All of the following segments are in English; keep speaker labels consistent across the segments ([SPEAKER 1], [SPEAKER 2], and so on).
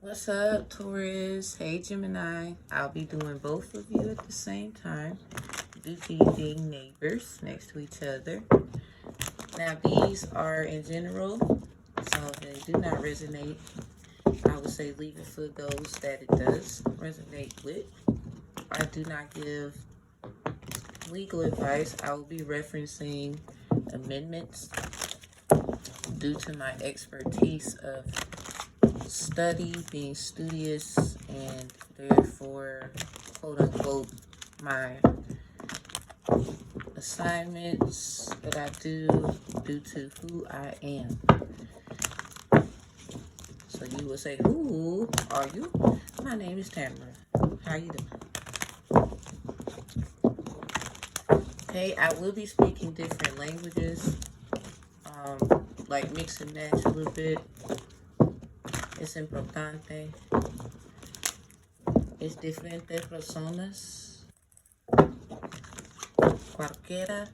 [SPEAKER 1] What's up, Taurus? Hey, Gemini. I'll be doing both of you at the same time due to you being neighbors next to each other. Now, these are in general, so if they do not resonate, I would say leave it for those that it does resonate with. I do not give legal advice. I will be referencing amendments due to my expertise of study, being studious, and therefore, quote unquote, my assignments that I do due to who I am. So you will say, who are you? My name is Tamara. How you doing? Okay, I will be speaking different languages, like mix and match a little bit. Es importante. Es diferentes personas. Cualquiera.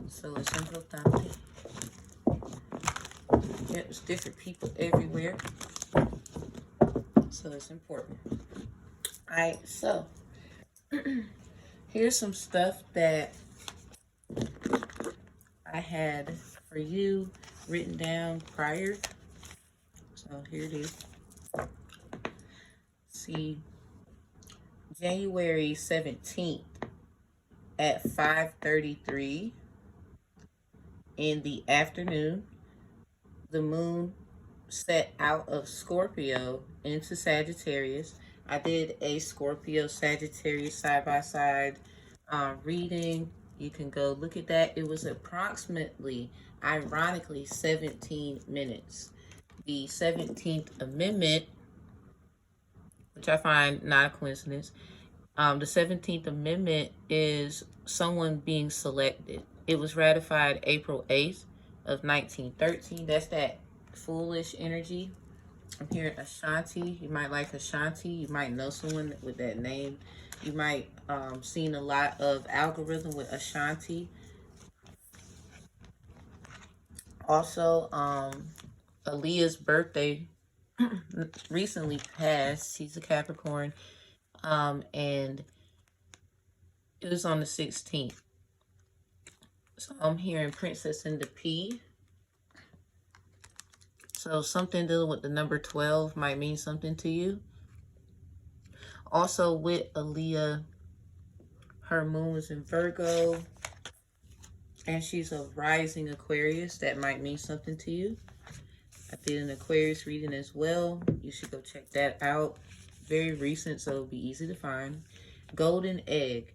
[SPEAKER 1] So it's importante. Yeah, it's different people everywhere. So it's important. Alright, so here's some stuff that I had for you written down prior. So here it is. See, January 17th at 5:33 in the afternoon, the moon set out of Scorpio into Sagittarius. I did a Scorpio Sagittarius side-by-side reading. You can go look at that. It was approximately, ironically, 17 minutes. The 17th Amendment, which I find not a coincidence, the 17th Amendment is someone being selected. It was ratified April 8th of 1913. That's that foolish energy. I'm hearing Ashanti. You might like Ashanti. You might know someone with that name. You might seen a lot of algorithm with Ashanti. Also, Aaliyah's birthday recently passed. She's a Capricorn. And it was on the 16th. So I'm hearing Princess and the P. So something dealing with the number 12 might mean something to you. Also with Aaliyah, her moon was in Virgo. And she's a rising Aquarius. That might mean something to you. I did an Aquarius reading as well. You should go check that out. Very recent, so it'll be easy to find. Golden egg.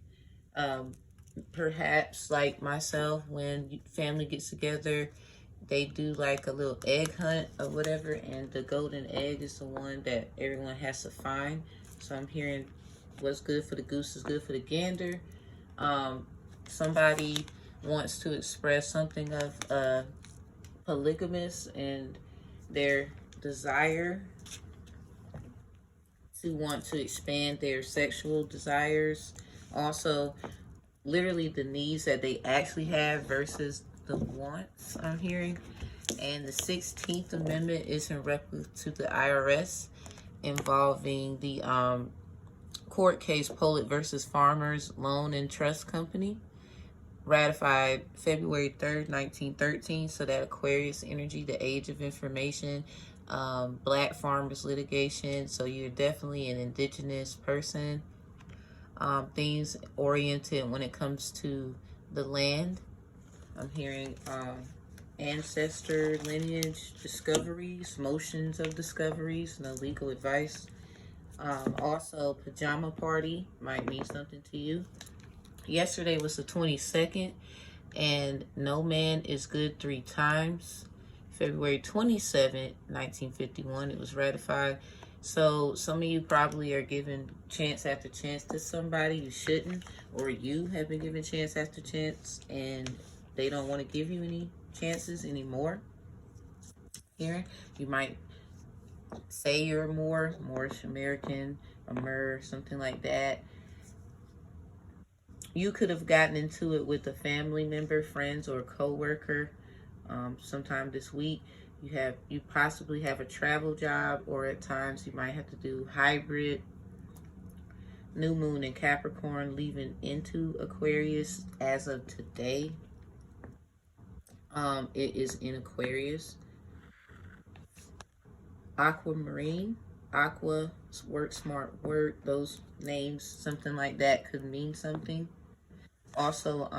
[SPEAKER 1] Perhaps like myself, when family gets together, they do like a little egg hunt or whatever, and the golden egg is the one that everyone has to find. So I'm hearing what's good for the goose is good for the gander. Somebody wants to express something of polygamous and their desire to want to expand their sexual desires. Also, literally the needs that they actually have versus the wants I'm hearing. And the 16th Amendment is in reference to the IRS involving the court case Pollitt versus Farmers Loan and Trust Company, ratified February 3rd, 1913. So that Aquarius energy, the age of information, black farmers litigation. So you're definitely an indigenous person. Things oriented when it comes to the land. I'm hearing ancestor lineage discoveries, motions of discoveries, no legal advice. Also, pajama party might mean something to you. Yesterday was the 22nd, and no man is good 3 times. February 27th, 1951, it was ratified. So some of you probably are giving chance after chance to somebody you shouldn't, or you have been given chance after chance and they don't want to give you any chances anymore. Here, you might say you're Moorish American, Amur, something like that. You could have gotten into it with a family member, friends, or a co-worker sometime this week. You possibly have a travel job, or at times you might have to do hybrid. New moon in Capricorn leaving into Aquarius as of today. It is in Aquarius. Aquamarine, aqua, work, smart, work. Those names, something like that, could mean something. Also,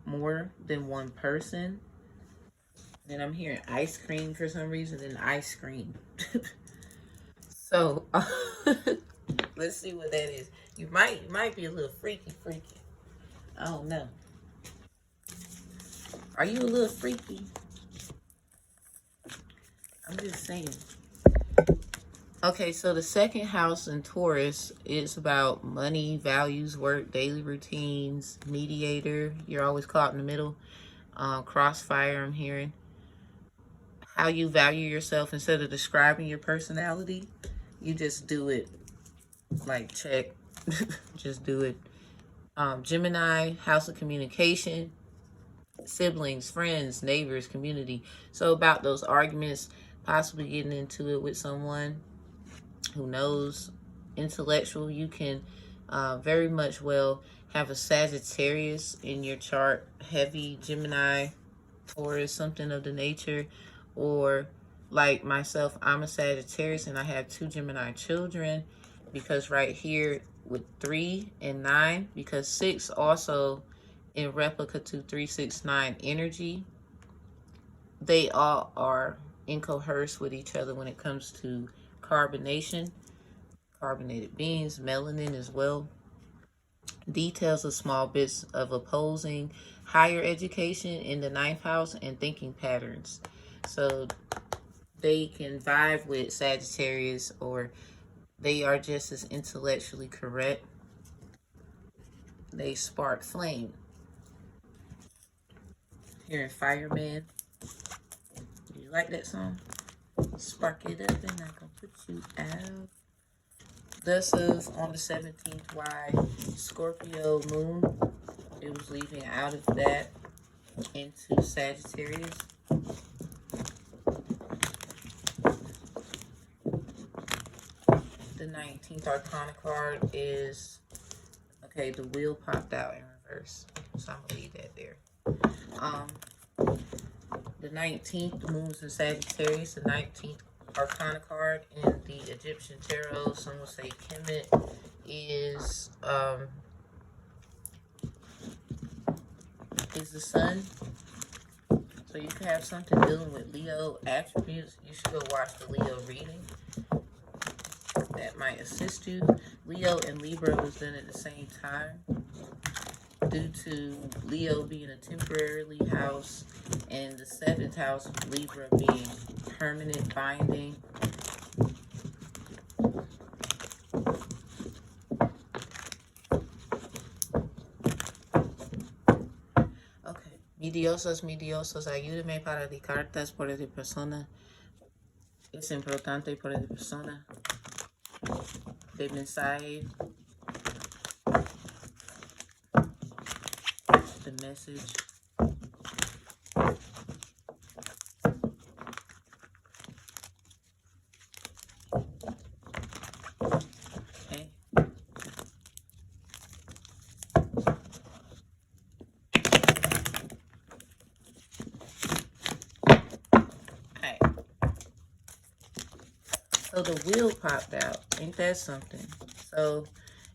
[SPEAKER 1] more than one person. And I'm hearing ice cream for some reason, and ice cream. So let's see what that is. You might be a little freaky. I don't know. Are you a little freaky? I'm just saying. Okay, so the second house in Taurus is about money, values, work, daily routines, mediator. You're always caught in the middle. Crossfire, I'm hearing. How you value yourself, instead of describing your personality, you just do it. Like, check. Just do it. Gemini, house of communication, siblings, friends, neighbors, community. So about those arguments, possibly getting into it with someone who knows. Intellectual, you can very much well have a Sagittarius in your chart, heavy Gemini, Taurus, something of the nature. Or like myself, I'm a Sagittarius and I have 2 Gemini children, because right here with 3 and 9, because 6 also in replica to 3, 6, 9 energy, they all are incoherent with each other when it comes to carbonation, carbonated beings, melanin as well. Details of small bits of opposing, higher education in the 9th house, and thinking patterns. So they can vibe with Sagittarius, or they are just as intellectually correct. They spark flame. Hearing Fireman. Do you like that song? Spark it up and I can put you out. This is on the 17th. Why? Scorpio moon. It was leaving out of that into Sagittarius. The 19th Arcana card is, okay, the wheel popped out in reverse, so I'm gonna leave that there. The 19th, the moon's in Sagittarius. The 19th Arcana card in the Egyptian tarot, some will say Kemet, is the sun. So you could have something dealing with Leo attributes. You should go watch the Leo reading. That might assist you. Leo and Libra was done at the same time, due to Leo being a temporarily house and the 7th house of Libra being permanent binding. Okay. Midiosos, ayúdeme para de cartas por esta persona. Es importante por esta persona. De mensaje. The message. Okay. Alright. So the wheel popped out. Ain't that something? So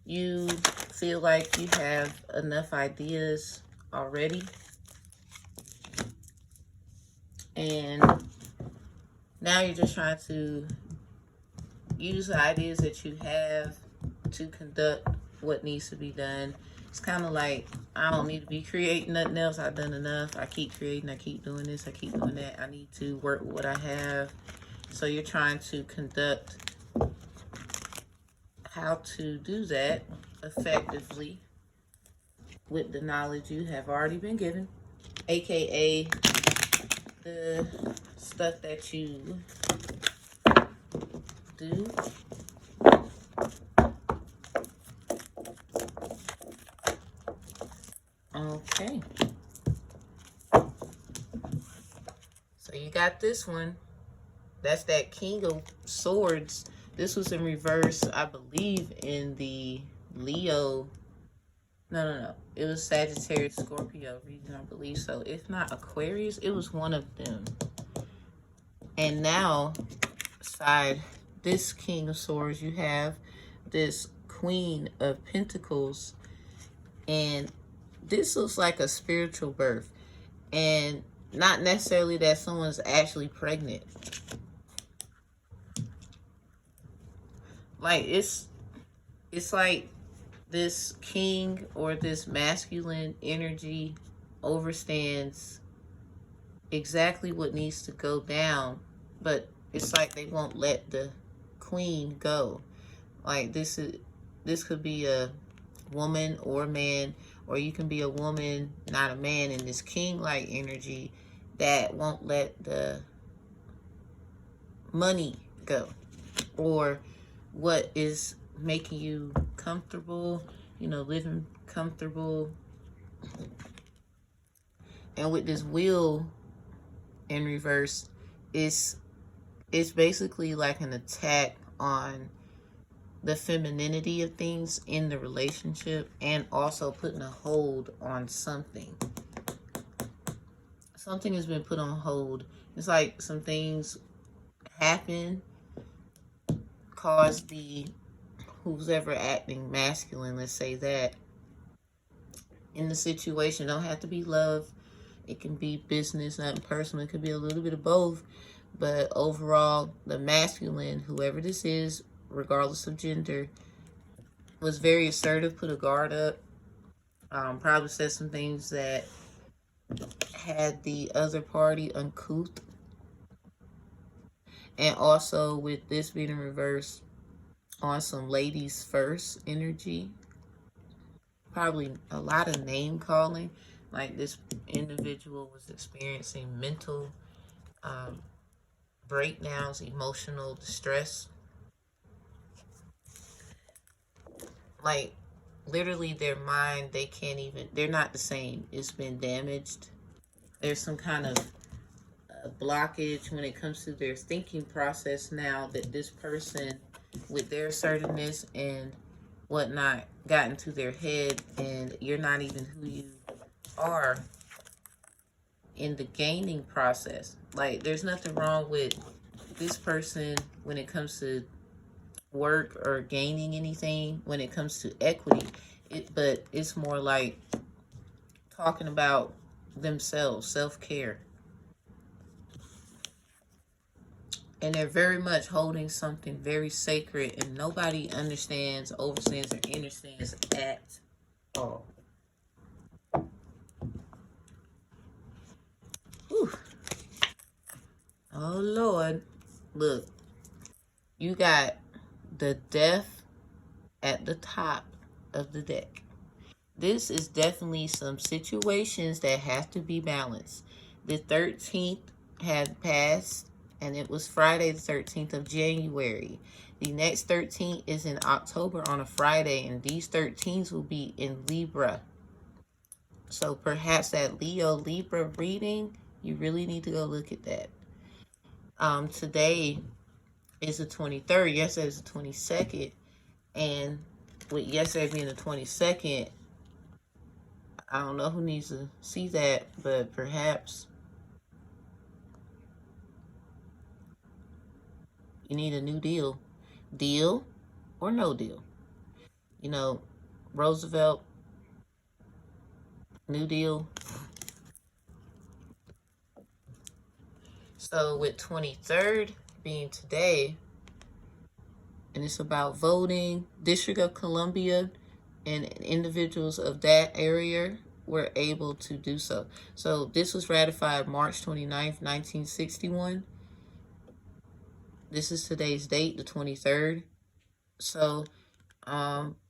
[SPEAKER 1] you feel like you have enough ideas already, and now you're just trying to use the ideas that you have to conduct what needs to be done. It's kind of like, I don't need to be creating nothing else. I've done enough. I keep creating. I keep doing this. I keep doing that. I need to work with what I have. So you're trying to conduct how to do that effectively with the knowledge you have already been given, aka the stuff that you do. Okay. So you got this one. That's that King of Swords. This was in reverse, I believe, in the Leo. No. It was Sagittarius, Scorpio region, I believe so. If not Aquarius, it was one of them. And now, beside this King of Swords, you have this Queen of Pentacles. And this looks like a spiritual birth. And not necessarily that someone's actually pregnant. Like, it's like this king or this masculine energy overstands exactly what needs to go down, but it's like they won't let the queen go. Like, this could be a woman or a man, or you can be a woman, not a man, in this king-like energy that won't let the money go, or what is making you comfortable, you know, living comfortable. And with this wheel in reverse, it's basically like an attack on the femininity of things in the relationship, and also putting a hold on something. Something has been put on hold. It's like some things happen, cause the who's ever acting masculine, let's say that, in the situation, don't have to be love, it can be business, not personal, it could be a little bit of both, but overall, the masculine, whoever this is, regardless of gender, was very assertive, put a guard up, probably said some things that had the other party uncouth. And also, with this being in reverse, on some ladies first energy, probably a lot of name calling, like this individual was experiencing mental breakdowns, emotional distress. Like, literally their mind, they're not the same. It's been damaged. There's some kind of blockage when it comes to their thinking process now, that this person, with their assertiveness and whatnot, got into their head, and you're not even who you are in the gaining process. Like, there's nothing wrong with this person when it comes to work or gaining anything, when it comes to equity, but it's more like talking about themselves, self-care. And they're very much holding something very sacred, and nobody understands, overstands, or understands at all. Whew. Oh Lord. Look, you got the Death at the top of the deck. This is definitely some situations that have to be balanced. The 13th had passed, and it was Friday the 13th of January. The next 13th is in October on a Friday, and these 13s will be in Libra. So perhaps that Leo Libra reading, you really need to go look at that. Today is the 23rd. Yesterday is the 22nd. And with yesterday being the 22nd, I don't know who needs to see that, but perhaps you need a new deal. Deal or no deal. You know, Roosevelt, New Deal. So with 23rd being today, and it's about voting, District of Columbia and individuals of that area were able to do so. So this was ratified March 29th, 1961. This is today's date, the 23rd. So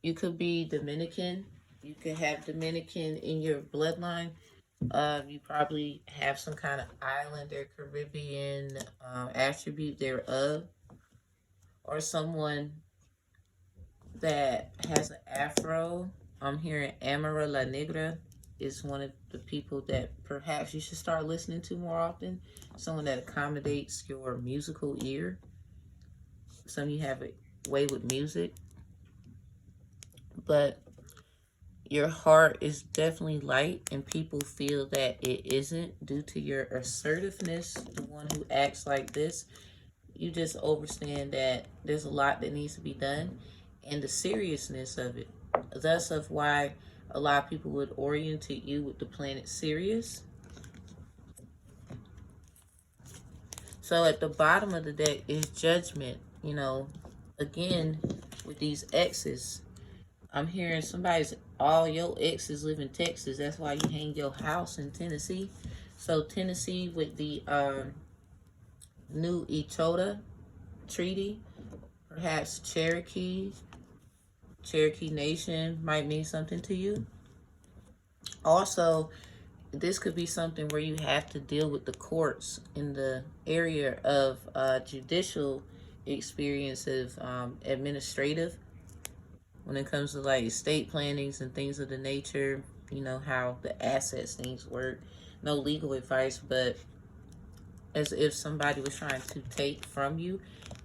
[SPEAKER 1] you could be Dominican. You could have Dominican in your bloodline. You probably have some kind of island or Caribbean attribute thereof, or someone that has an afro. I'm hearing Amara La Negra. is one of the people that perhaps you should start listening to more often. Someone that accommodates your musical ear. Some of you have a way with music, but your heart is definitely light, and people feel that it isn't due to your assertiveness. The one who acts like this, you just understand that there's a lot that needs to be done, and the seriousness of it. Thus, of why a lot of people would orientate you with the planet Sirius. So at the bottom of the deck is Judgment. You know, again, with these exes, I'm hearing all your exes live in Texas. That's why you hang your house in Tennessee. So Tennessee with the new Echota Treaty, perhaps Cherokee Nation might mean something to you. Also, this could be something where you have to deal with the courts in the area of judicial experience of administrative, when it comes to like estate plannings and things of the nature. You know how the assets things work. No legal advice, but as if somebody was trying to take from you,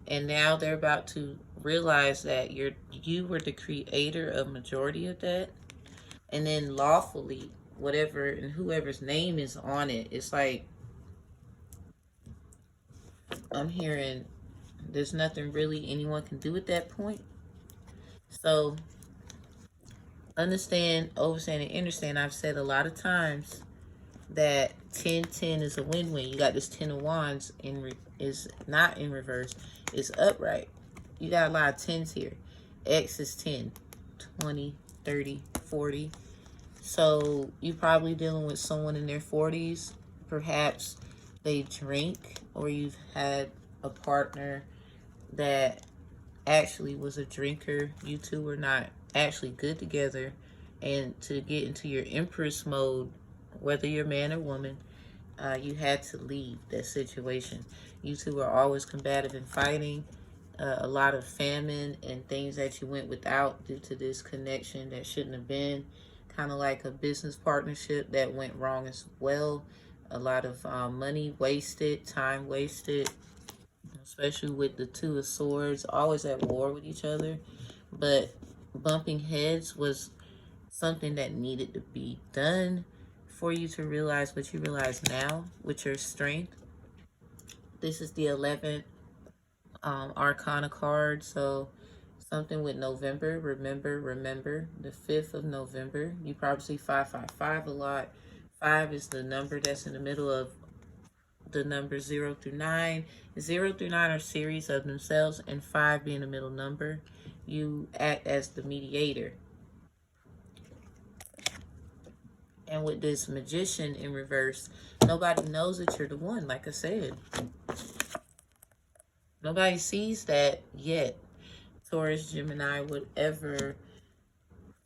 [SPEAKER 1] and now they're about to realize that you were the creator of majority of that, and then lawfully whatever and whoever's name is on it, it's like I'm hearing there's nothing really anyone can do at that point. So understand, overstand, and understand, I've said a lot of times that 10-10 is a win-win. You got this 10 of wands is not in reverse, it's upright. You got a lot of 10s here. X is 10, 20, 30, 40. So you're probably dealing with someone in their 40s. Perhaps they drink, or you've had a partner that actually was a drinker. You two were not actually good together. And to get into your Empress mode, whether you're man or woman, you had to leave that situation. You two were always combative and fighting. A lot of famine and things that you went without due to this connection that shouldn't have been. Kind of like a business partnership that went wrong as well. A lot of money wasted, time wasted, especially with the Two of Swords, always at war with each other. But bumping heads was something that needed to be done for you to realize what you realize now with your strength. This is the 11th Arcana card, so something with November. Remember the 5th of November. You probably see 555 a lot. 5 is the number that's in the middle of the numbers 0 through 9. 0 through 9 are series of themselves, and 5 being the middle number. You act as the mediator. And with this Magician in reverse, nobody knows that you're the one, like I said. Nobody sees that yet. Taurus, Gemini, whatever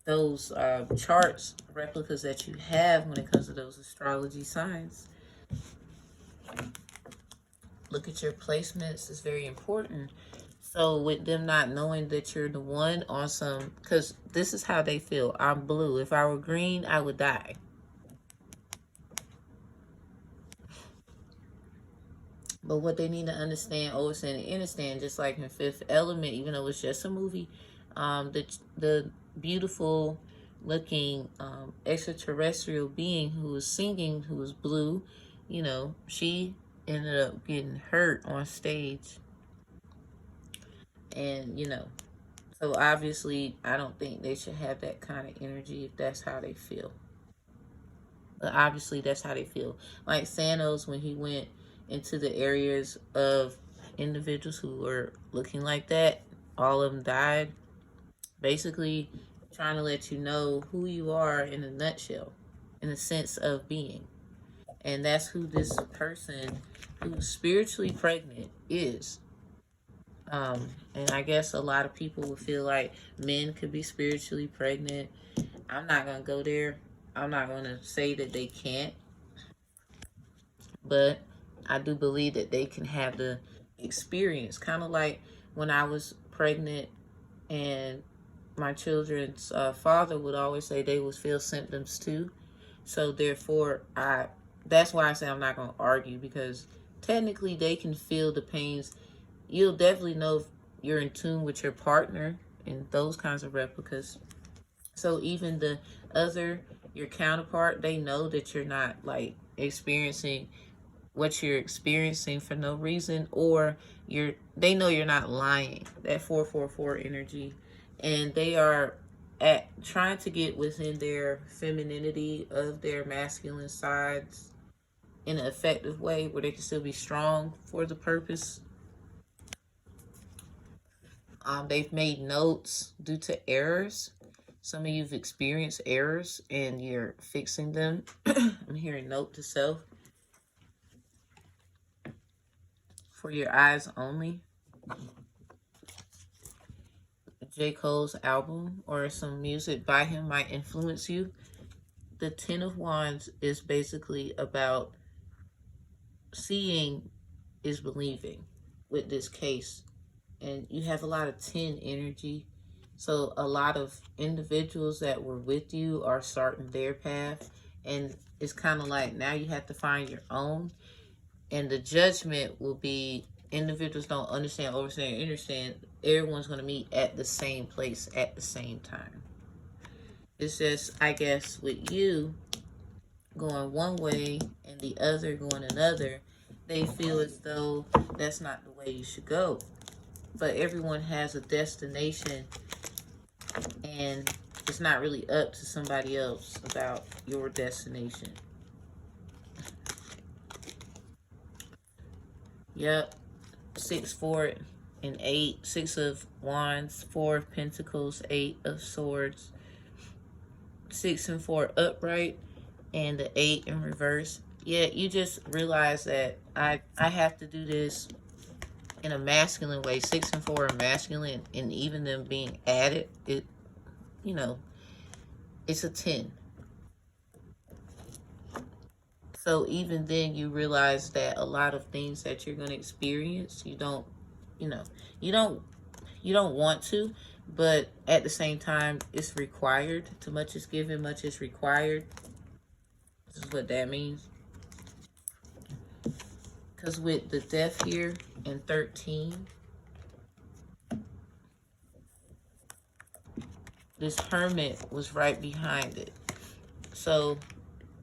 [SPEAKER 1] those charts, replicas that you have when it comes to those astrology signs. Look at your placements. It's very important. So with them not knowing that you're the one on some, because this is how they feel. I'm blue. If I were green, I would die. But what they need to understand, overstand, and understand, just like in Fifth Element, even though it's just a movie, the beautiful looking extraterrestrial being who was singing, who was blue, you know, she ended up getting hurt on stage. And, you know, so obviously I don't think they should have that kind of energy if that's how they feel. But obviously that's how they feel. Like Thanos, when he went into the areas of individuals who were looking like that, all of them died. Basically trying to let you know who you are in a nutshell, in the sense of being. And that's who this person who's spiritually pregnant is. And I guess a lot of people would feel like men could be spiritually pregnant. I'm not going to go there. I'm not going to say that they can't. But I do believe that they can have the experience. Kind of like when I was pregnant, and my children's father would always say they would feel symptoms too. So therefore, that's why I say I'm not going to argue, because technically they can feel the pains. You'll definitely know if you're in tune with your partner and those kinds of replicas. So even the other, your counterpart, they know that you're not like experiencing what you're experiencing for no reason, or they know you're not lying. That 444 energy, and they are trying to get within their femininity of their masculine sides in an effective way where they can still be strong for the purpose. They've made notes due to errors. Some of you've experienced errors and you're fixing them. I'm hearing note to self. For your eyes only. J. Cole's album or some music by him might influence you. The Ten of Wands is basically about seeing is believing with this case. And you have a lot of 10 energy. So a lot of individuals that were with you are starting their path. And it's kind of like now you have to find your own. And the judgment will be individuals don't understand, overstand, understand. Everyone's going to meet at the same place at the same time. It's just, I guess, with you going one way and the other going another, they feel as though that's not the way you should go. But everyone has a destination, and it's not really up to somebody else about your destination. Yep. 6, 4, and 8. 6 of Wands, 4 of Pentacles, 8 of Swords. 6 and 4 upright, and the 8 in reverse. Yeah, you just realize that I have to do this in a masculine way. 6 and 4 are masculine, and even them being added, it, you know, it's a 10. So even then you realize that a lot of things that you're going to experience, you don't want to, but at the same time, it's required. Too much is given, much is required. This is what that means. Because with the death here in 13, this hermit was right behind it. So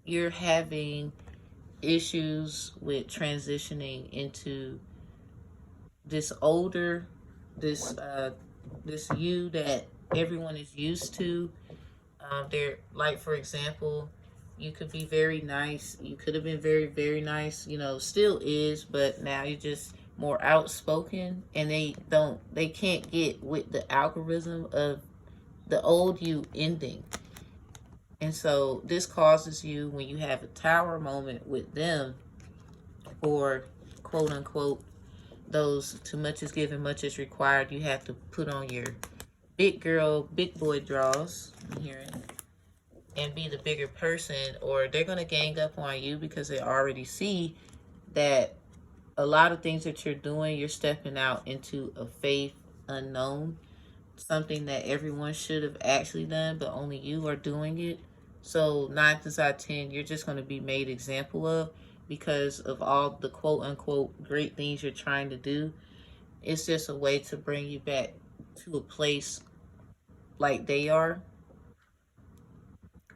[SPEAKER 1] you're having issues with transitioning into this older, this you that everyone is used to. They're like, for example, you could be very nice. You could have been very, very nice, still is, but now you're just more outspoken, and they can't get with the algorithm of the old you ending. And so this causes you, when you have a tower moment with them, or quote unquote, those too much is given, much is required, you have to put on your big girl, big boy draws, I'm hearing, and be the bigger person, or they're going to gang up on you because they already see that a lot of things that you're doing, you're stepping out into a faith unknown, something that everyone should have actually done, but only you are doing it. So 9 times out of 10, you're just going to be made example of because of all the quote unquote great things you're trying to do. It's just a way to bring you back to a place like they are.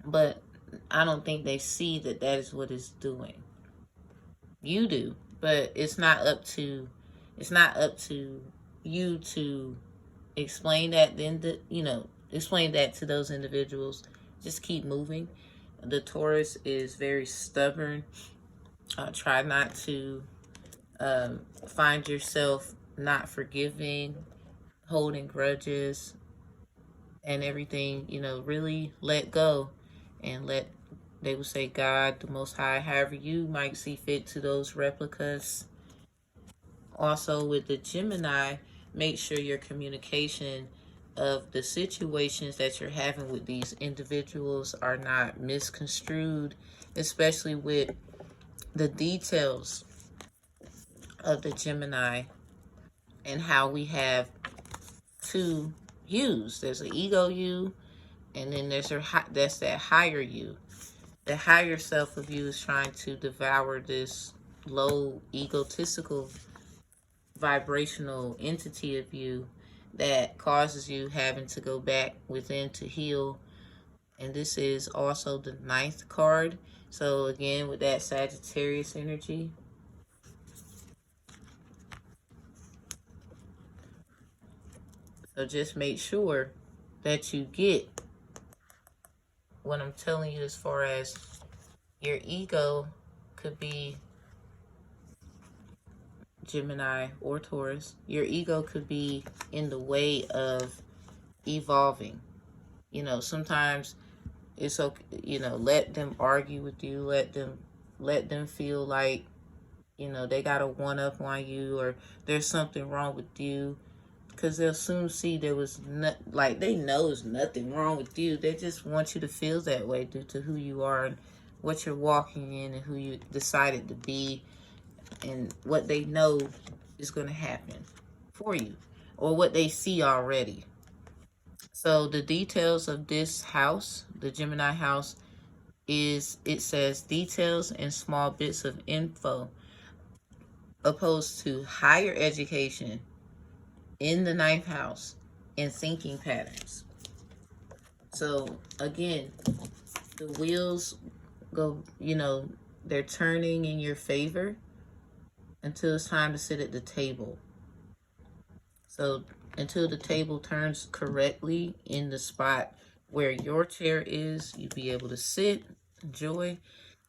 [SPEAKER 1] But I don't think they see that that is what it's doing. You do, but it's not up to you to explain that. Then explain that to those individuals. Just keep moving. The Taurus is very stubborn. Try not to find yourself not forgiving, holding grudges, and everything. Really let go and let, they would say, God, the Most High, however you might see fit to those replicas. Also with the Gemini, make sure your communication of the situations that you're having with these individuals are not misconstrued, especially with the details of the Gemini and how we have two yous. There's an ego you, and then there's that's that higher you. The higher self of you is trying to devour this low egotistical vibrational entity of you that causes you having to go back within to heal. And this is also the 9th card. So again, with that Sagittarius energy. So just make sure that you get what I'm telling you as far as your ego could be Gemini or Taurus. Your ego could be in the way of evolving. You know, sometimes it's okay, you know, let them argue with you, let them feel like, you know, they got a one up on you or there's something wrong with you, because they'll soon see there was not, like, they know there's nothing wrong with you. They just want you to feel that way due to who you are and what you're walking in and who you decided to be and what they know is going to happen for you or what they see already. So the details of this house, the Gemini house, is, it says details and small bits of info, opposed to higher education in the 9th house and thinking patterns. So again, the wheels go, you know, they're turning in your favor until it's time to sit at the table. So until the table turns correctly in the spot where your chair is, you'll be able to sit, enjoy.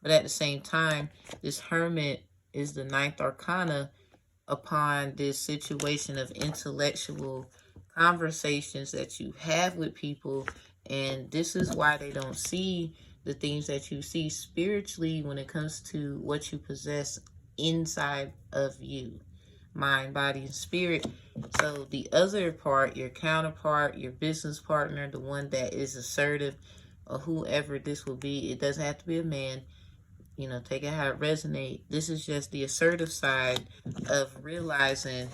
[SPEAKER 1] But at the same time, this Hermit is the 9th arcana upon this situation of intellectual conversations that you have with people. And this is why they don't see the things that you see spiritually when it comes to what you possess inside of you, mind, body, and spirit. So the other part, your counterpart, your business partner, the one that is assertive, or whoever this will be, it doesn't have to be a man, you know, take it how it resonates. This is just the assertive side of realizing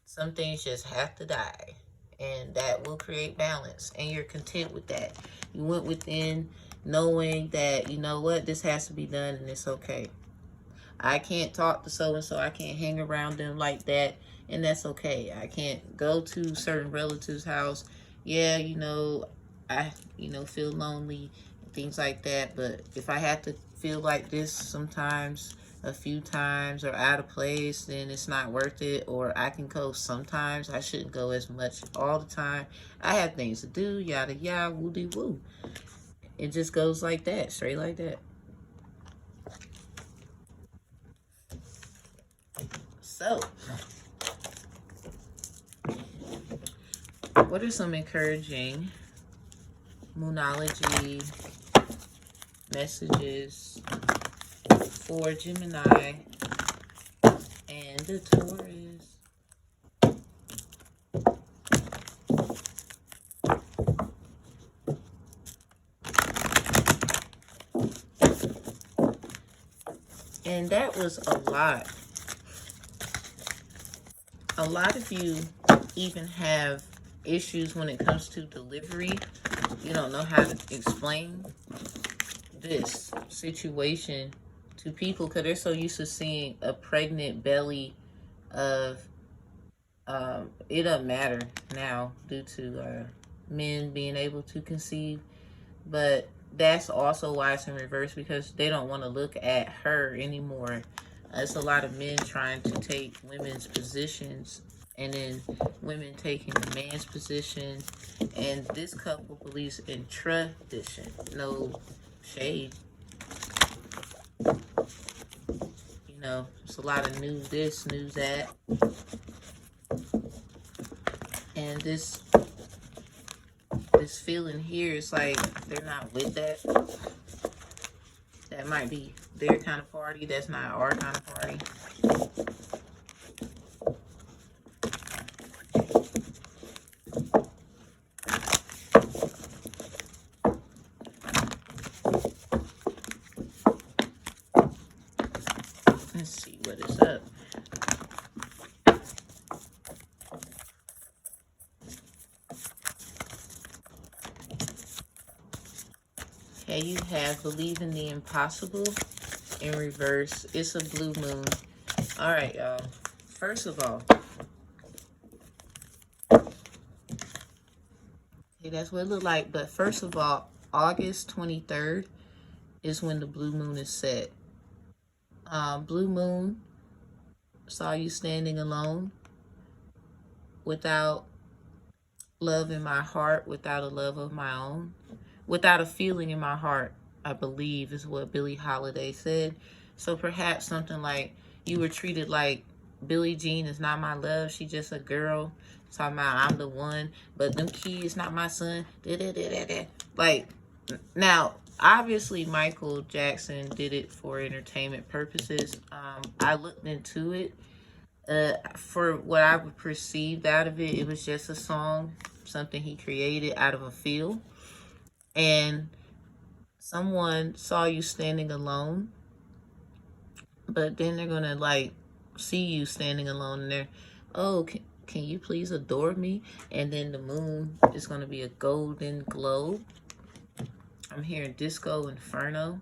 [SPEAKER 1] some things just have to die, and that will create balance, and you're content with that. You went within knowing that, you know what, this has to be done and it's okay. I can't talk to so-and-so, I can't hang around them like that, and that's okay. I can't go to certain relatives' house. Yeah, you know, I, you know, feel lonely, things like that, but if I have to feel like this sometimes, a few times, or out of place, then it's not worth it. Or I can go sometimes, I shouldn't go as much all the time. I have things to do, yada yada, woo-de-woo. It just goes like that, straight like that. So, what are some encouraging Moonology messages for Gemini and the Taurus? And that was a lot. A lot of you even have issues when it comes to delivery. You don't know how to explain this situation to people because they're so used to seeing a pregnant belly of, it doesn't matter now due to men being able to conceive, but that's also why it's in reverse, because they don't want to look at her anymore. It's a lot of men trying to take women's positions, and then women taking the man's position. And this couple believes in tradition. No shade. You know, it's a lot of news this, news that. And this feeling here is like they're not with that. That might be their kind of party. That's not our kind of party. Let's see what is up. Okay, you have Believe in the Impossible in reverse. It's a blue moon. All right, y'all. First of all, okay, that's what it looked like. But first of all, August 23rd is when the blue moon is set. Blue moon saw you standing alone, without love in my heart, without a love of my own, without a feeling in my heart, I believe is what Billie Holiday said. So perhaps something like, you were treated like Billie Jean is not my love, she just a girl. Talking about I'm the one, but them kids not my son. Like, now, obviously Michael Jackson did it for entertainment purposes. I looked into it. For what I perceived out of it, it was just a song, something he created out of a feel. And someone saw you standing alone, but then they're gonna like see you standing alone and they're, oh, can you please adore me? And then the moon is gonna be a golden globe. I'm hearing Disco Inferno.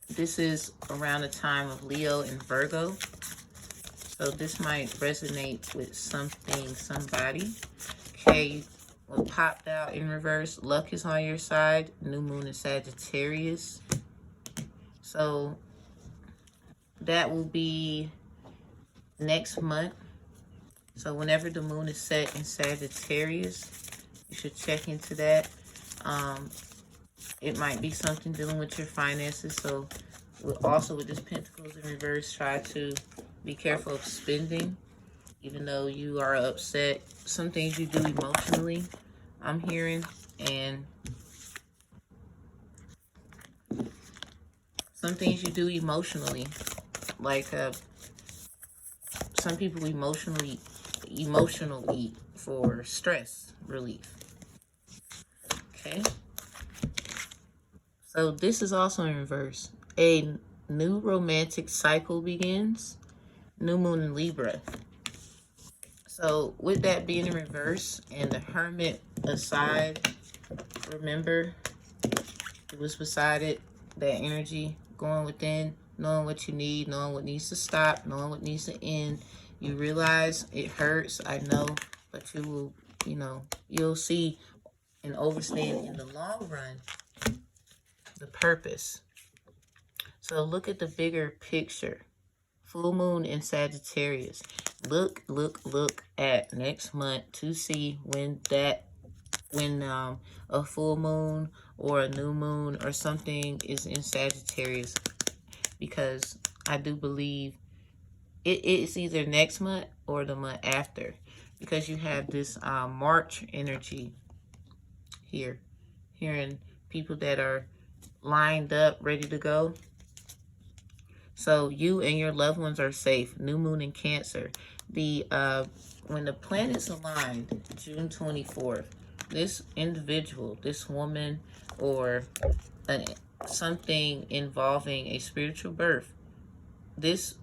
[SPEAKER 1] This is around the time of Leo and Virgo. So this might resonate with something, somebody. Okay, what popped out in reverse, luck is on your side. New moon in Sagittarius. So that will be next month. So whenever the moon is set in Sagittarius, you should check into that. It might be something dealing with your finances. So also with this Pentacles in reverse, try to be careful of spending, even though you are upset. Some things you do emotionally, I'm hearing, and some things you do emotionally, like some people emotionally for stress relief. Okay, so this is also in reverse. A new romantic cycle begins. New moon in Libra. So with that being in reverse and the Hermit aside, remember, it was beside it, that energy going within, knowing what you need, knowing what needs to stop, knowing what needs to end. You realize it hurts, I know, but you will, you'll see and understand in the long run the purpose. So look at the bigger picture. Full moon in Sagittarius. Look at next month to see when a full moon or a new moon or something is in Sagittarius, because I do believe it's either next month or the month after, because you have this March energy here, hearing people that are lined up, ready to go. So you and your loved ones are safe. New moon in Cancer. When the planets aligned, June 24th, this individual, this woman, or something involving a spiritual birth, this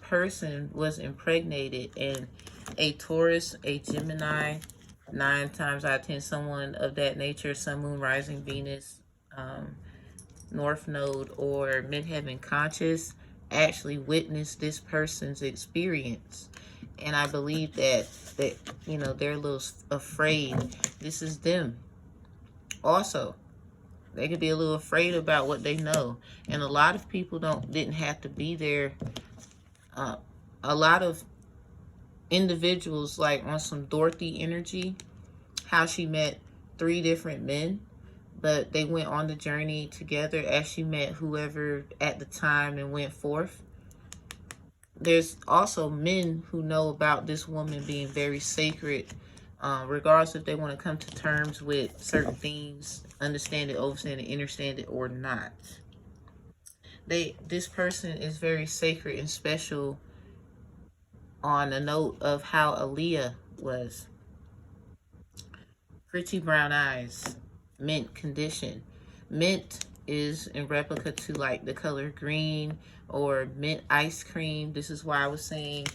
[SPEAKER 1] person was impregnated, and a Taurus, a Gemini, 9 times out of 10, someone of that nature, Sun, Moon, Rising, Venus, North Node, or Midheaven Conscious, actually witnessed this person's experience. And I believe that they're a little afraid. This is them. Also, they could be a little afraid about what they know. And a lot of people didn't have to be there. A lot of individuals, like on some Dorothy energy, how she met 3 different men, but they went on the journey together as she met whoever at the time and went forth. There's also men who know about this woman being very sacred, regardless if they want to come to terms with certain things, understand it, understand it, understand it, or not. This person is very sacred and special on a note of how Aaliyah was. Pretty brown eyes, mint condition. Mint is in replica to like the color green or mint ice cream. This is why I was saying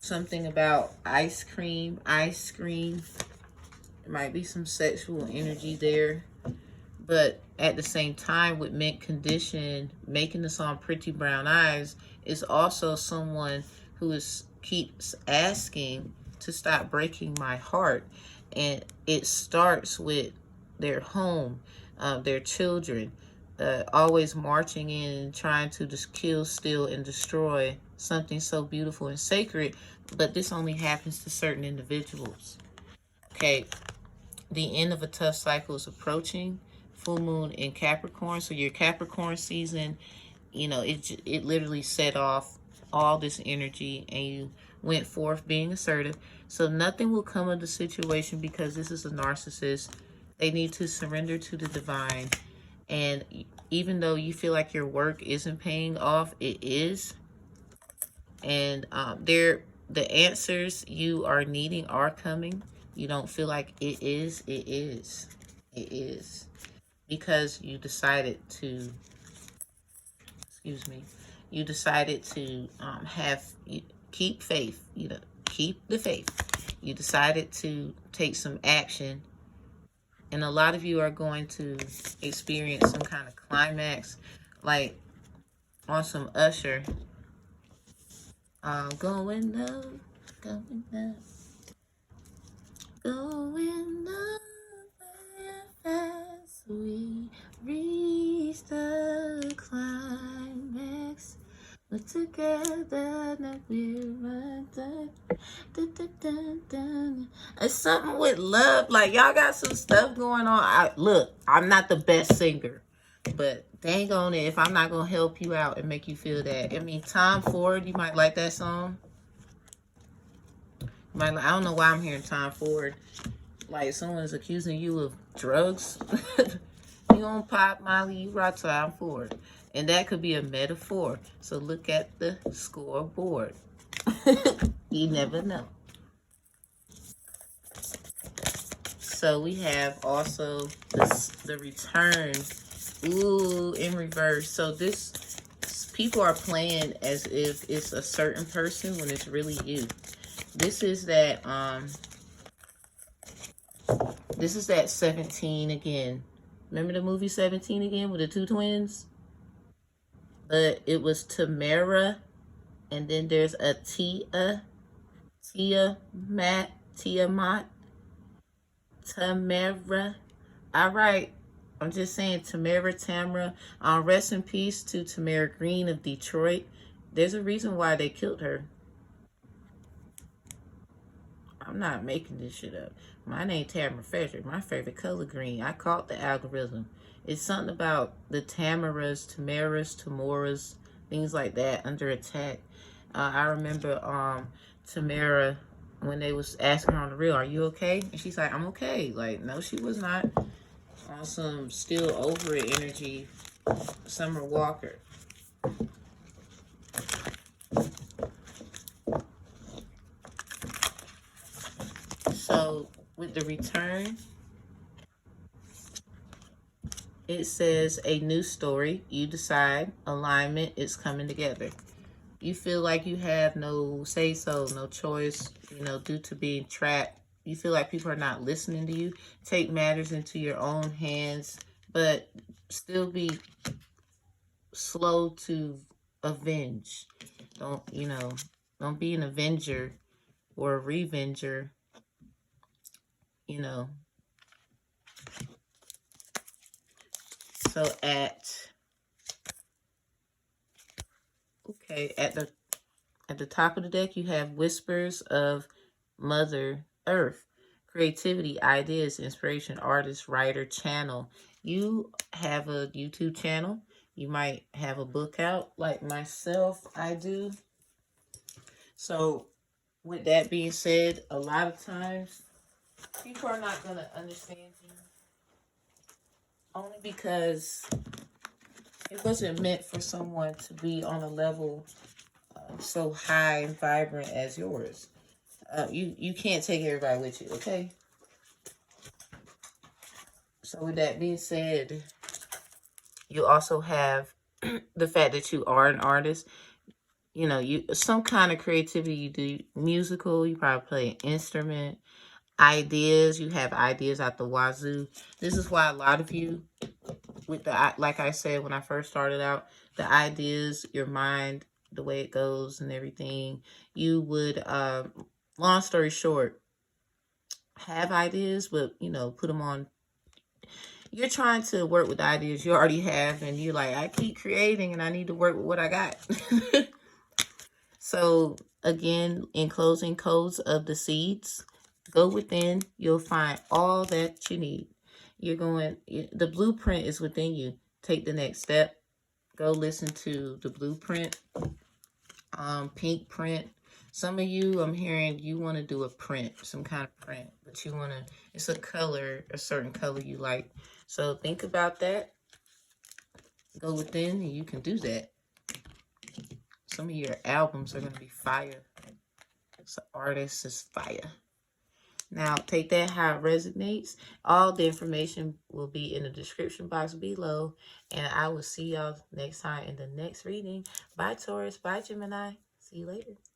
[SPEAKER 1] Something about ice cream. There might be some sexual energy there. But at the same time, with mint condition, making the song Pretty Brown Eyes is also someone who keeps asking to stop breaking my heart. And it starts with their home, their children, always marching in and trying to just kill, steal, and destroy something so beautiful and sacred. But this only happens to certain individuals. Okay, the end of a tough cycle is approaching. Full moon in Capricorn, so your Capricorn season, you know, it literally set off all this energy, and you went forth being assertive. So nothing will come of the situation because this is a narcissist. They need to surrender to the divine, and even though you feel like your work isn't paying off, it is. And the answers you are needing are coming. You don't feel like it is. It is. It is. Because you decided to, excuse me, you decided to keep faith. You know, keep the faith. You decided to take some action. And a lot of you are going to experience some kind of climax, like on some Usher. Going up, going up, going up as we reach the climax. We're together, now we're done. It's something with love. Like, y'all got some stuff going on. Look, I'm not the best singer, but dang on it if I'm not going to help you out and make you feel that. I mean, Tom Ford, you might like that song. I don't know why I'm hearing Tom Ford. Like, someone's accusing you of drugs. You don't pop Molly, you rock Tom Ford. And that could be a metaphor. So look at the scoreboard. You never know. So we have also the return. Ooh, in reverse. So this, people are playing as if it's a certain person when it's really you. This is that 17 again. Remember the movie 17 again with the two twins? But it was Tamara, and then there's a Tiamat, Tamara. All right, I'm just saying Tamara. Rest in peace to Tamara Green of Detroit. There's a reason why they killed her. I'm not making this shit up. My name Tamara Frederick. My favorite color green. I caught the algorithm. It's something about the Tamaras, things like that under attack. I remember Tamara, when they was asking her on the real, are you okay? And she's like, I'm okay. Like, no, she was not. On some still over it energy, Summer Walker. So with the return, it says a new story. You decide, alignment is coming together. You feel like you have no say-so, no choice, you know, due to being trapped. You feel like people are not listening to you. Take matters into your own hands, but still be slow to avenge. Don't be an avenger or a revenger, you know. So at the top of the deck, you have Whispers of Mother Earth. Creativity, ideas, inspiration, artist, writer, channel. You have a YouTube channel. You might have a book out like myself, I do. So with that being said, a lot of times people are not going to understand you only because it wasn't meant for someone to be on a level so high and vibrant as yours. You can't take everybody with you, okay? So with that being said, you also have the fact that you are an artist. you know, some kind of creativity you do. Musical, you probably play an instrument. Ideas, you have ideas out the wazoo. This is why a lot of you, with the, like I said when I first started out, the ideas, your mind, the way it goes and everything, you would, long story short, have ideas, but, you know, put them on. You're trying to work with the ideas you already have, and you're like, I keep creating and I need to work with what I got. So again, in closing, codes of the seeds. Go within, you'll find all that you need. You're going, the blueprint is within you. Take the next step. Go listen to the blueprint, pink print. Some of you, I'm hearing you want to do a print, some kind of print, but you want to, it's a color, a certain color you like. So think about that. Go within and you can do that. Some of your albums are going to be fire. So artist is fire. Now, take that how it resonates. All the information will be in the description box below. And I will see y'all next time in the next reading. Bye, Taurus. Bye, Gemini. See you later.